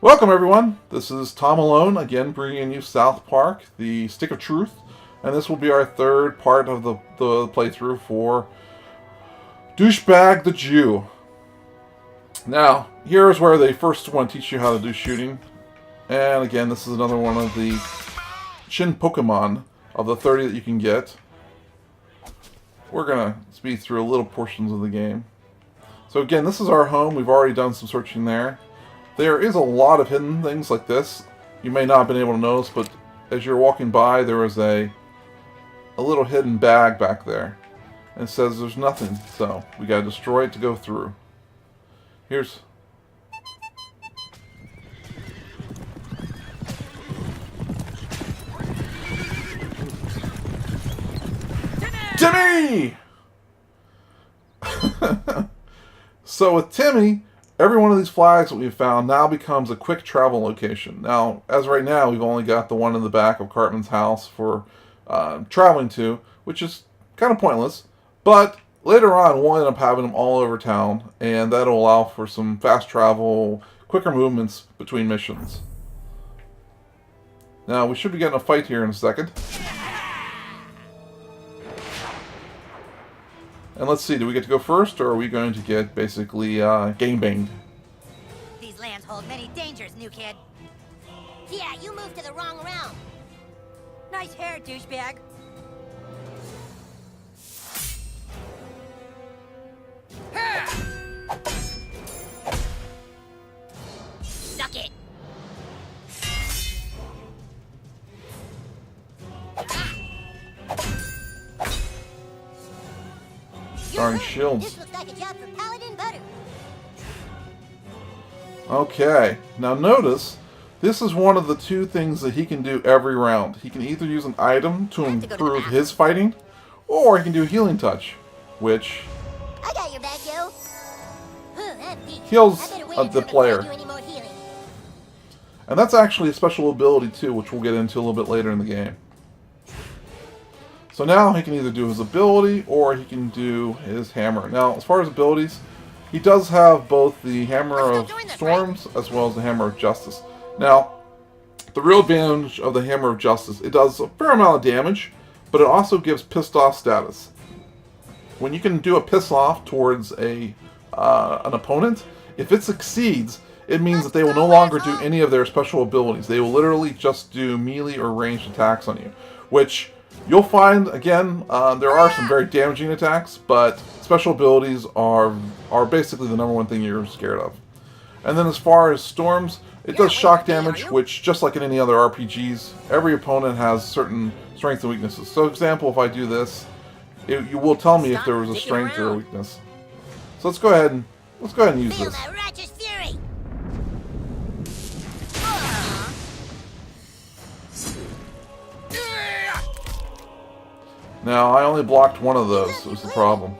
Welcome everyone, this is Tom Malone, again bringing you South Park, the Stick of Truth, and this will be our third part of the playthrough for Douchebag the Jew. Now, here's where they first want to teach you how to do shooting, and again, this is another one of the Shin Pokemon of the 30 that you can get. We're going to speed through a little portions of the game. So again, this is our home, we've already done some searching there. There is a lot of hidden things like this. You may not have been able to notice, but as you're walking by, there is a little hidden bag back there. And it says there's nothing, so we gotta destroy it to go through. Here's... Timmy! So with Timmy, every one of these flags that we've found now becomes a quick travel location. Now, as right now, we've only got the one in the back of Cartman's house for traveling to, which is kind of pointless. But later on, we'll end up having them all over town, and that'll allow for some fast travel, quicker movements between missions. Now, we should be getting a fight here in a second. And let's see, do we get to go first, or are we going to get basically gangbanged? These lands hold many dangers, new kid. Yeah, you moved to the wrong realm. Nice hair, douchebag. Suck it. Darn shields. This looks like a job for Paladin Butter. Okay, now notice, this is one of the two things that he can do every round. He can either use an item to improve his fighting, or he can do Healing Touch, which I got your back, yo. heals the player. And that's actually a special ability too, which we'll get into a little bit later in the game. So now he can either do his ability, or he can do his hammer. Now, as far as abilities, he does have both the Hammer of Storms as well as the Hammer of Justice. Now, the real advantage of the Hammer of Justice, it does a fair amount of damage, but it also gives pissed off status. When you can do a piss off towards an opponent, if it succeeds, it means that they will no longer do any of their special abilities. They will literally just do melee or ranged attacks on you, which you'll find, again, there are some very damaging attacks, but special abilities are basically the number one thing you're scared of. And then as far as storms, it does shock damage, which, just like in any other RPGs, every opponent has certain strengths and weaknesses. So, example, if I do this, you will tell me if there was a strength or a weakness. So let's go ahead and use this. Now, I only blocked one of those, was the problem.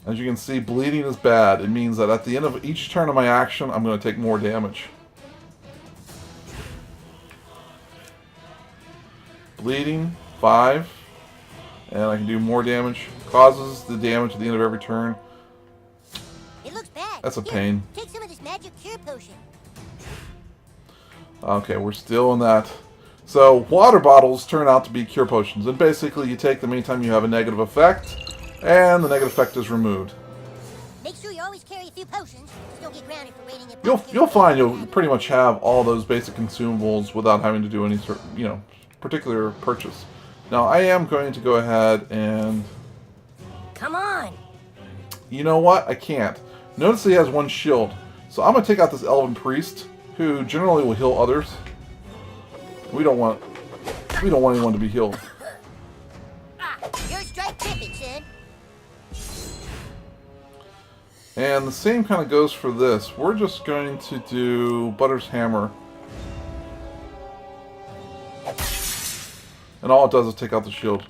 As you can see, bleeding is bad. It means that at the end of each turn of my action, I'm going to take more damage. Bleeding, 5. And I can do more damage. Causes the damage at the end of every turn. It looks bad. That's a pain. Take some of this magic cure potion. Okay, we're still in that. So, water bottles turn out to be cure potions, and basically you take them anytime you have a negative effect, and the negative effect is removed. Make sure you always carry a few potions, so don't get grounded for waiting at You'll find you'll pretty much have all those basic consumables without having to do any sort, particular purchase. Now, I am going to go ahead and... Come on! You know what? I can't. Notice he has one shield. So I'm going to take out this Elven Priest, who generally will heal others. We don't want anyone to be healed. Your strike tipping, son. And the same kind of goes for this. We're just going to do Butter's Hammer. And all it does is take out the shield.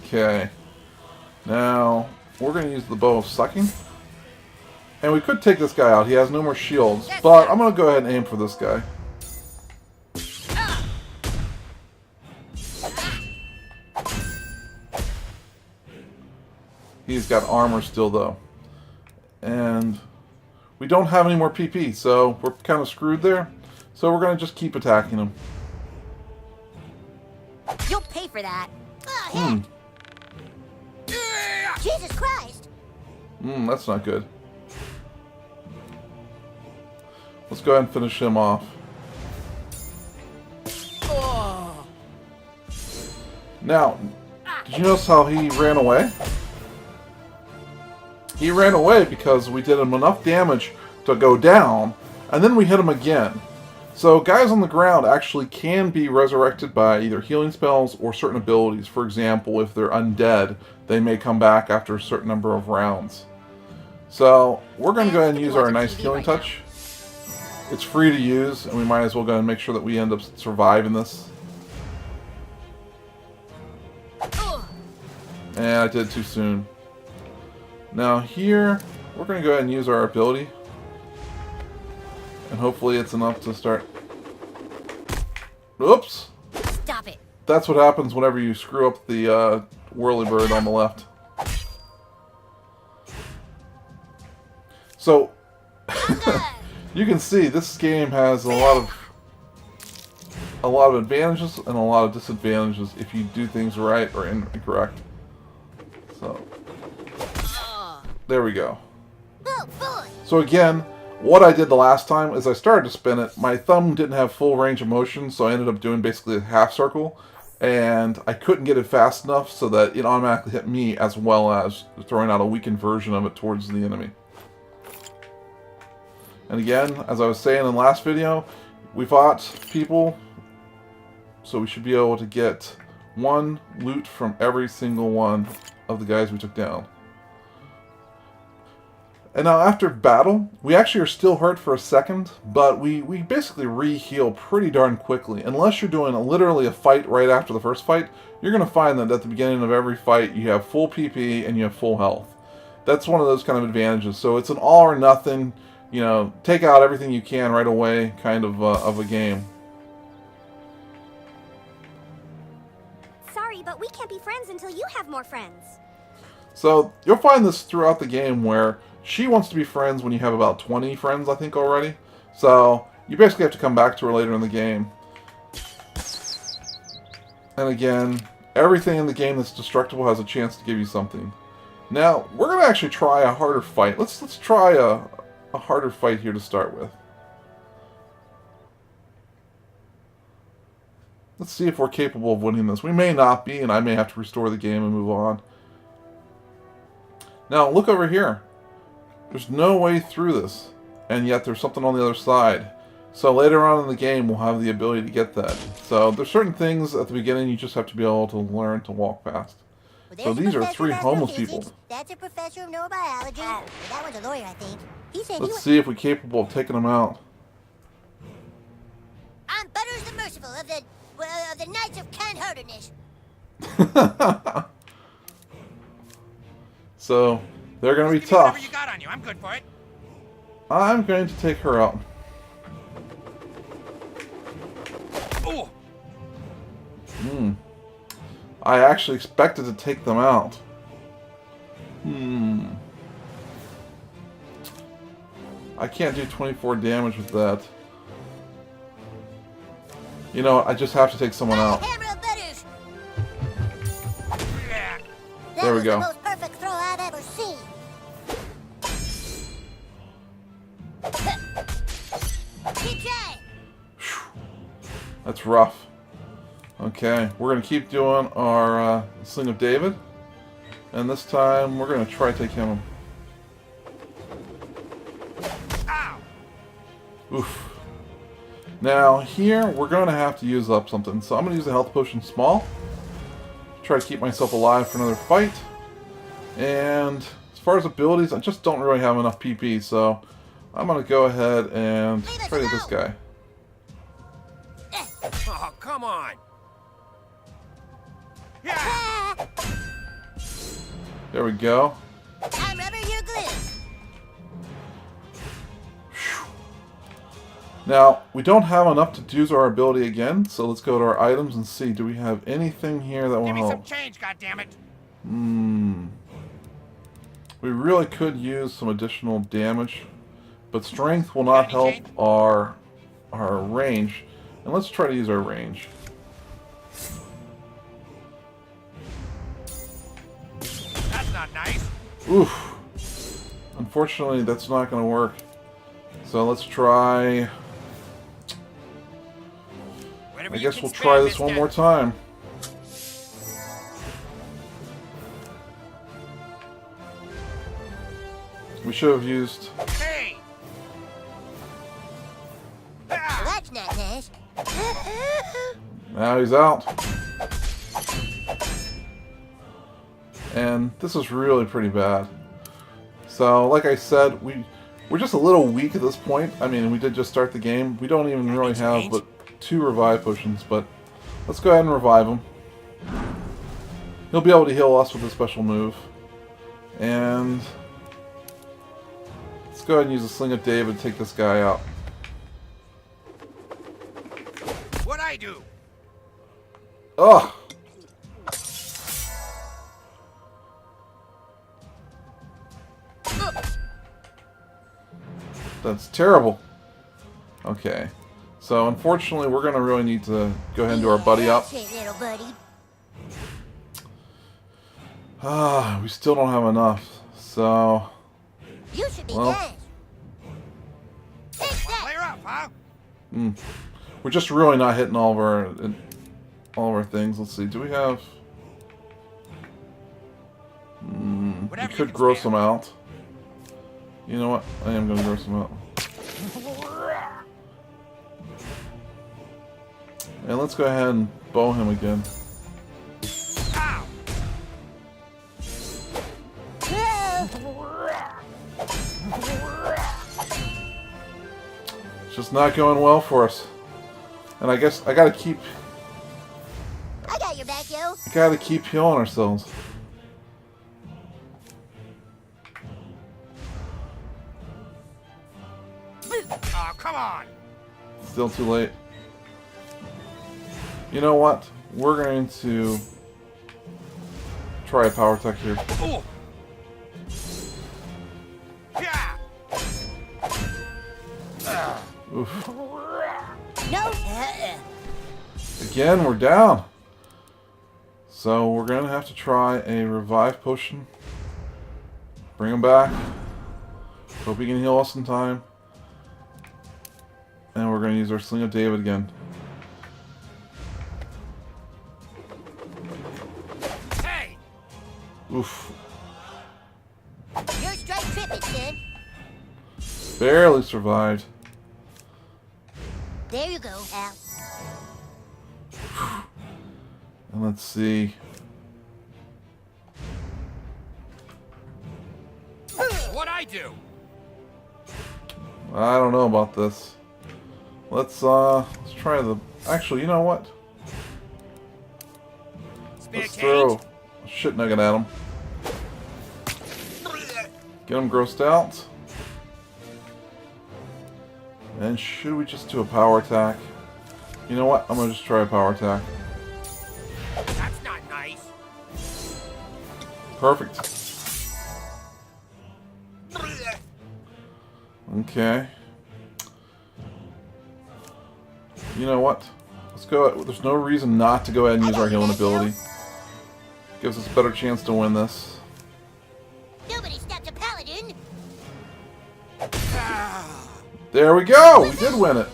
Okay. Now, we're going to use the Bow of Sucking. And we could take this guy out. He has no more shields. But I'm going to go ahead and aim for this guy. He's got armor still, though. And we don't have any more PP, so we're kind of screwed there. So we're going to just keep attacking him. You'll pay for that. Oh, heck. Jesus Christ. That's not good. Let's go ahead and finish him off. Oh. Now, did you notice how he ran away? He ran away because we did him enough damage to go down, and then we hit him again. So guys on the ground actually can be resurrected by either healing spells or certain abilities. For example, if they're undead, they may come back after a certain number of rounds. So we're going to go ahead and use our nice healing touch. It's free to use, and we might as well go ahead and make sure that we end up surviving this. And I did it too soon. Now here, we're going to go ahead and use our ability. And hopefully it's enough to start... Oops! Stop it. That's what happens whenever you screw up the whirlybird on the left. So, you can see this game has a lot of advantages and a lot of disadvantages if you do things right or incorrect. So, there we go. So again, what I did the last time is I started to spin it. My thumb didn't have full range of motion, so I ended up doing basically a half circle. And I couldn't get it fast enough so that it automatically hit me, as well as throwing out a weakened version of it towards the enemy. And again, as I was saying in the last video, we fought people, so we should be able to get one loot from every single one of the guys we took down. And now after battle, we actually are still hurt for a second, but we basically re-heal pretty darn quickly. Unless you're doing literally a fight right after the first fight, you're going to find that at the beginning of every fight you have full PP and you have full health. That's one of those kind of advantages. So it's an all or nothing, you know, take out everything you can right away kind of a game. Sorry, but we can't be friends until you have more friends. So you'll find this throughout the game where she wants to be friends when you have about 20 friends, I think, already. So you basically have to come back to her later in the game. And again, everything in the game that's destructible has a chance to give you something. Now, we're going to actually try a harder fight. Let's try a harder fight here to start with. Let's see if we're capable of winning this. We may not be, and I may have to restore the game and move on. Now, look over here. There's no way through this, and yet there's something on the other side. So later on in the game, we'll have the ability to get that. So there's certain things at the beginning you just have to be able to learn to walk past. So these are 3 homeless people. That's a professor of neurobiology. That one's a lawyer, I think. He said Let's see if we're capable of taking them out. I'm Butters the Merciful of the Knights of Kind-Heartedness. So they're going to be tough. You got on you. I'm good for it. I'm going to take her out. Oh. I actually expected to take them out. I can't do 24 damage with that. You know, I just have to take someone out. There we go. That was the most perfect throw I've ever seen. That's rough. Okay, we're going to keep doing our Sling of David. And this time, we're going to try to take him. Ow. Oof. Now, here, we're going to have to use up something. So I'm going to use a health potion small. Try to keep myself alive for another fight. And as far as abilities, I just don't really have enough PP. So I'm going to go ahead and try to this guy. Oh, come on. Yeah. There we go. I'm rubber, you're glue. Now, we don't have enough to use our ability again, so let's go to our items and see, do we have anything here that will Give me some help? change, goddammit. We really could use some additional damage, but strength will not help our range. And let's try to use our range. That's not nice. Oof. Unfortunately, that's not going to work. So let's try... Whatever I you guess can we'll spare, try this mister. one more time. We should have used... Hey! Well, Ah! that's not nice. Now he's out. And this is really pretty bad. So, like I said, we're just a little weak at this point. I mean, we did just start the game. We don't even really have but 2 revive potions, but let's go ahead and revive him. He'll be able to heal us with a special move. And let's go ahead and use a Sling of David to take this guy out. What'd I do? Ugh! That's terrible. Okay. So, unfortunately, we're going to really need to go ahead and do our buddy up. That's it, little buddy. Ah, we still don't have enough. So, You should be Well. nice. Take that. Clear up, huh? we're just really not hitting all of our things. Let's see. Do we have... we Whatever you could can grow spare. some out. You know what? I am going to grow some out. And let's go ahead and bow him again. Ow! It's just not going well for us. And I guess I gotta keep I got your back, yo. healing ourselves. Oh, come on! Still too late. You know what? We're going to try a power attack here. Ooh! Yeah! Oof. No. Again, we're down. So we're going to have to try a revive potion. Bring him back. Hope he can heal us in time. And we're going to use our Sling of David again. Hey! Oof. You're straight tripping, son. Barely survived. There you go, Al. And let's see. What'd I do? I don't know about this. Let's try the... Actually, you know what? Spare Let's change? throw a shit nugget at him. Get him grossed out. And should we just do a power attack? You know what? I'm gonna just try a power attack. That's not nice. Perfect. Okay. You know what? Let's go. There's no reason not to go ahead and use our healing ability. Gives us a better chance to win this. Nobody stopped a paladin. There we go! We did win it!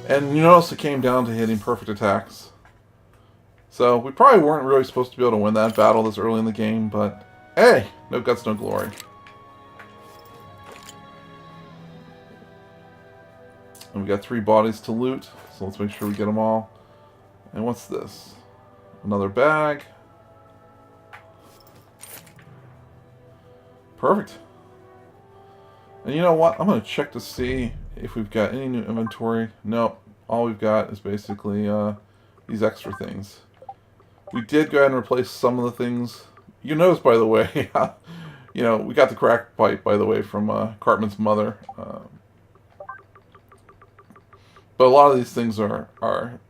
And you notice it came down to hitting perfect attacks. So, we probably weren't really supposed to be able to win that battle this early in the game, but hey! No guts, no glory. And we got 3 bodies to loot, so let's make sure we get them all. And what's this? Another bag. Perfect. And you know what? I'm going to check to see if we've got any new inventory. Nope. All we've got is basically these extra things. We did go ahead and replace some of the things. You notice, by the way, you know, we got the crack pipe, by the way, from Cartman's mother. But a lot of these things are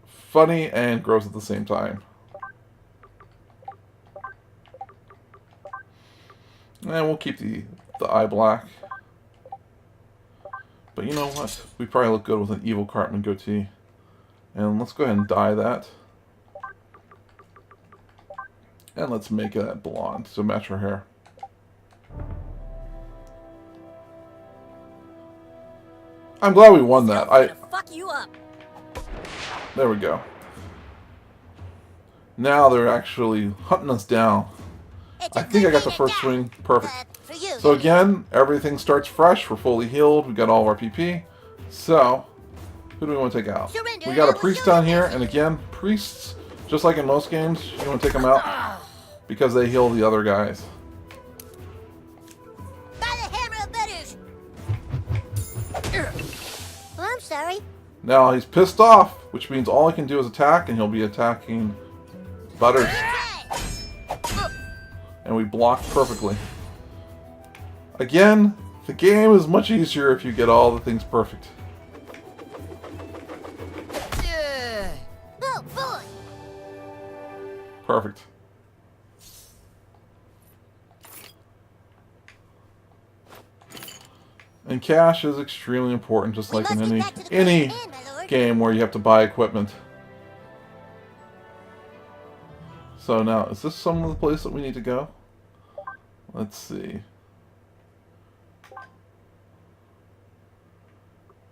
funny and gross at the same time. And we'll keep the eye black. But you know what? We probably look good with an evil Cartman goatee. And let's go ahead and dye that. And let's make it blonde to match her hair. I'm glad we won that. Fuck you up. There we go. Now they're actually hunting us down. I think I got the first swing perfect. So again, everything starts fresh. We're fully healed. We got all of our PP. So, who do we want to take out? We got a priest down here, and again, priests, just like in most games, you want to take them out because they heal the other guys. By the hammer of Butters. Well, I'm sorry. Now he's pissed off, which means all he can do is attack, and he'll be attacking Butters. And we blocked perfectly. Again, the game is much easier if you get all the things perfect. Oh boy. Perfect. And cash is extremely important, just like in any game where you have to buy equipment. So now, is this some of the place that we need to go? Let's see.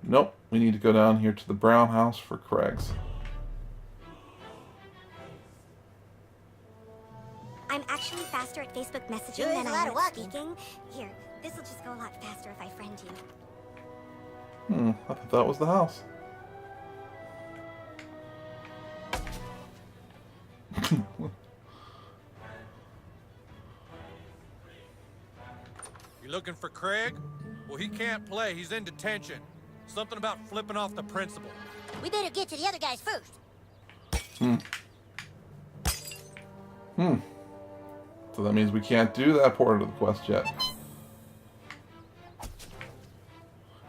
Nope, we need to go down here to the brown house for Craig's. I'm actually faster at Facebook messaging than I am at speaking. Here, this will just go a lot faster if I friend you. I thought that was the house. You looking for Craig? Well, he can't play. He's in detention. Something about flipping off the principal. We better get to the other guys first. So that means we can't do that part of the quest yet.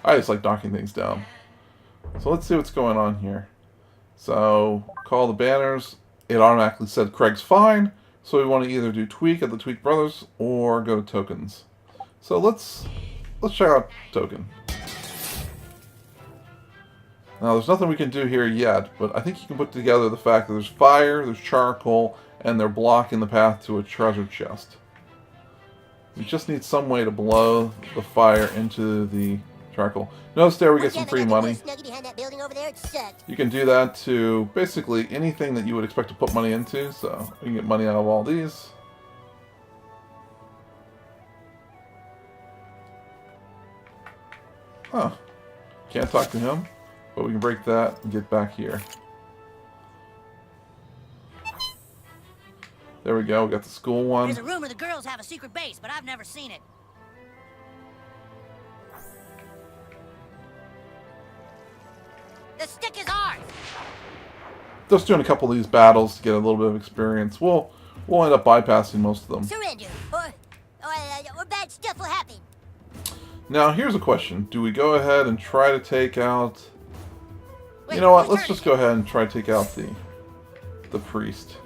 I just like knocking things down. So let's see what's going on here. So, call the banners. It automatically said Craig's fine. So we want to either do Tweak at the Tweak Brothers or go to Tokens. So let's check out Token. Now there's nothing we can do here yet, but I think you can put together the fact that there's fire, there's charcoal, and they're blocking the path to a treasure chest. We just need some way to blow the fire into the charcoal. Notice there we get some free money. You can do that to basically anything that you would expect to put money into, so you can get money out of all these. Huh. Can't talk to him, but we can break that and get back here. There we go, we got the school one. There's a rumor the girls have a secret base, but I've never seen it. The stick is ours! Just doing a couple of these battles to get a little bit of experience. We'll end up bypassing most of them. Surrender, or bad stuff will happen. Now, here's a question. Do we go ahead and try to take out... You know what? Let's just go ahead and try to take out the priest.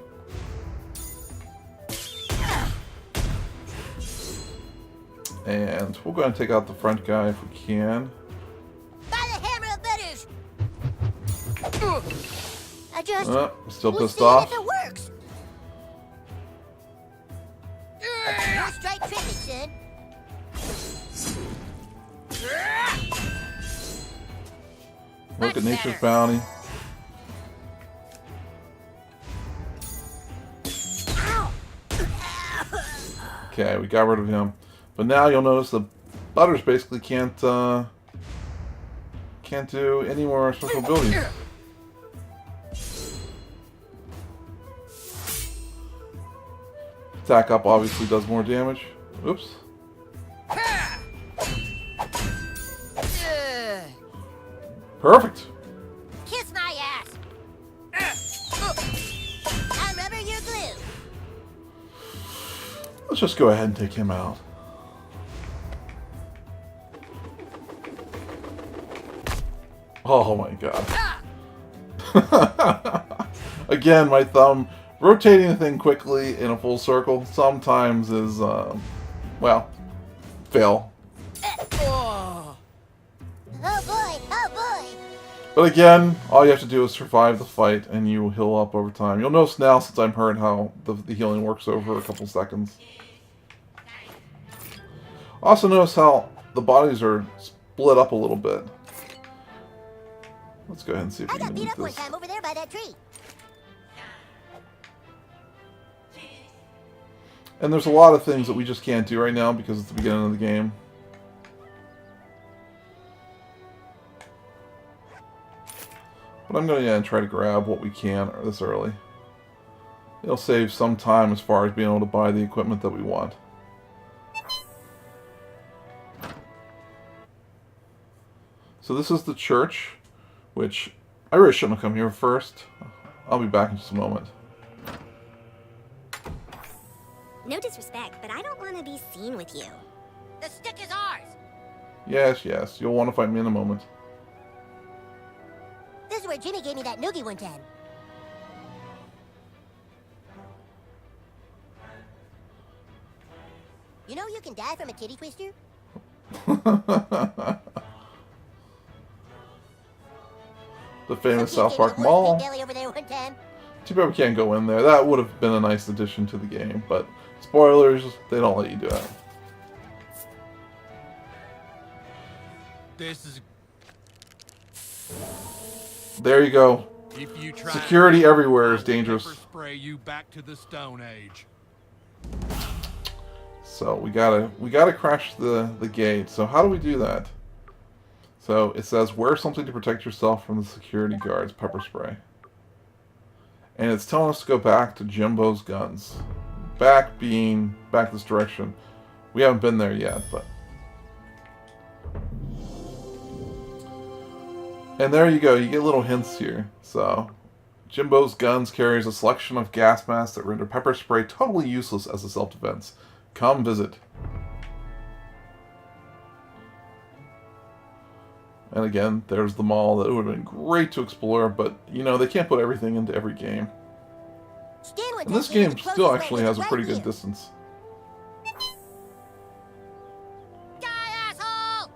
And we'll go ahead and take out the front guy if we can. By the hammer of Butters! I just... Still pissed off. If it works. No straight tripping, son. Look at Nature's Bounty. Okay, we got rid of him. But now you'll notice the Butters basically can't do any more special abilities. Attack up obviously does more damage. Oops. Perfect. Kiss my ass. I'm rubber, you're glue. Let's just go ahead and take him out. Oh my god. Again, my thumb rotating the thing quickly in a full circle sometimes is well, fail. Oh boy, oh boy. But again, all you have to do is survive the fight, and you will heal up over time. You'll notice now, since I'm hurt, how the healing works over a couple seconds. Also notice how the bodies are split up a little bit. Let's go ahead and see if we I got can beat beat up one this. time over there by that tree. And there's a lot of things that we just can't do right now because it's the beginning of the game. But I'm going to try to grab what we can this early. It'll save some time as far as being able to buy the equipment that we want. So this is the church, which I really shouldn't have come here first. I'll be back in just a moment. No disrespect, but I don't want to be seen with you. The stick is ours. Yes, yes, you'll want to find me in a moment. This is where Jimmy gave me that noogie one time. You know you can die from a titty twister? The famous Some South kid gave Park me a horse Mall. pig belly over there one time. Too bad we can't go in there. That would have been a nice addition to the game, but spoilers, they don't let you do it. This is. There you go. If you try Security everywhere is I'll dangerous. pepper spray you back to the Stone Age. So we gotta crash the gate. So how do we do that? So it says wear something to protect yourself from the security guards. Pepper spray. And it's telling us to go back to Jimbo's guns. Back being back this direction. We haven't been there yet, but. And there you go. You get little hints here. So Jimbo's guns carries a selection of gas masks that render pepper spray totally useless as a self-defense. Come visit. And again, there's the mall. That would have been great to explore, but, you know, they can't put everything into every game. And this game still actually has a pretty good distance. Die, asshole!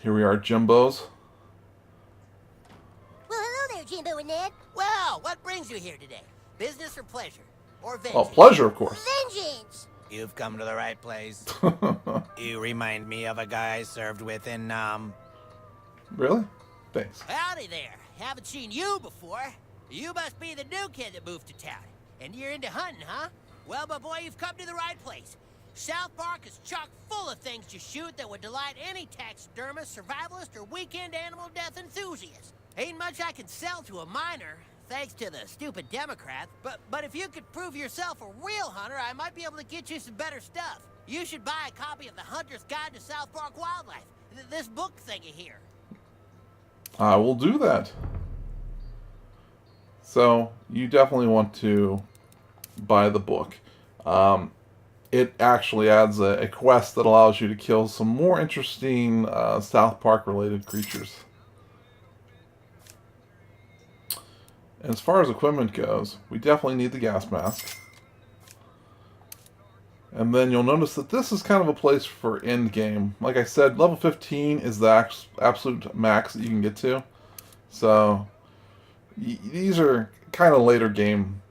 Here we are at Jimbo's. Well, hello there, Jimbo and Ned. Well, what brings you here today? Business or pleasure? Or Oh, vengeance? pleasure, of course. Vengeance! You've come to the right place. You remind me of a guy I served with in, Really? Thanks. Howdy there. Haven't seen you before. You must be the new kid that moved to town. And you're into hunting, huh? Well, my boy, you've come to the right place. South Park is chock full of things to shoot that would delight any taxidermist, survivalist, or weekend animal death enthusiast. Ain't much I can sell to a minor, thanks to the stupid Democrats, but if you could prove yourself a real hunter, I might be able to get you some better stuff. You should buy a copy of the Hunter's Guide to South Park Wildlife, this book thingy here. I will do that. So, you definitely want to buy the book. It actually adds a quest that allows you to kill some more interesting South Park related creatures. And as far as equipment goes, we definitely need the gas mask. And then you'll notice that this is kind of a place for end game. Like I said, level 15 is the absolute max that you can get to. So, these are kind of later game.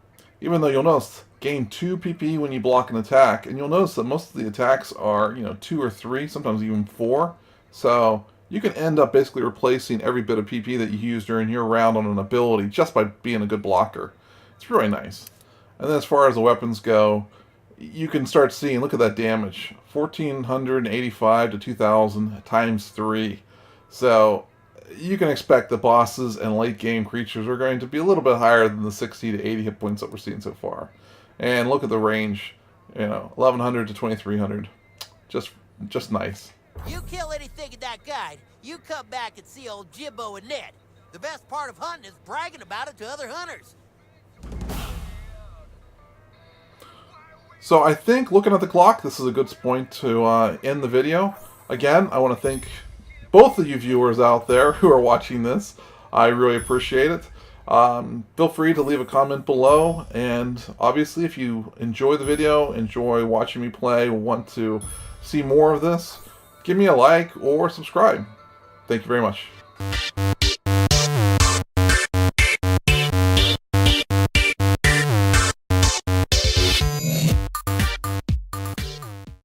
Even though you'll notice, gain 2 PP when you block an attack. And you'll notice that most of the attacks are, 2 or 3, sometimes even 4. So, you can end up basically replacing every bit of PP that you use during your round on an ability just by being a good blocker. It's really nice. And then as far as the weapons go, you can start seeing, look at that damage. 1,485 to 2,000 times 3. So, you can expect the bosses and late game creatures are going to be a little bit higher than the 60 to 80 hit points that we're seeing so far. And look at the range, 1,100 to 2,300. Just nice. You kill anything in that guide, you come back and see old Jimbo and Ned. The best part of hunting is bragging about it to other hunters. So I think, looking at the clock, this is a good point to end the video. Again, I want to thank both of you viewers out there who are watching this. I really appreciate it. Feel free to leave a comment below, and obviously if you enjoy the video, enjoy watching me play, want to see more of this, give me a like or subscribe. Thank you very much.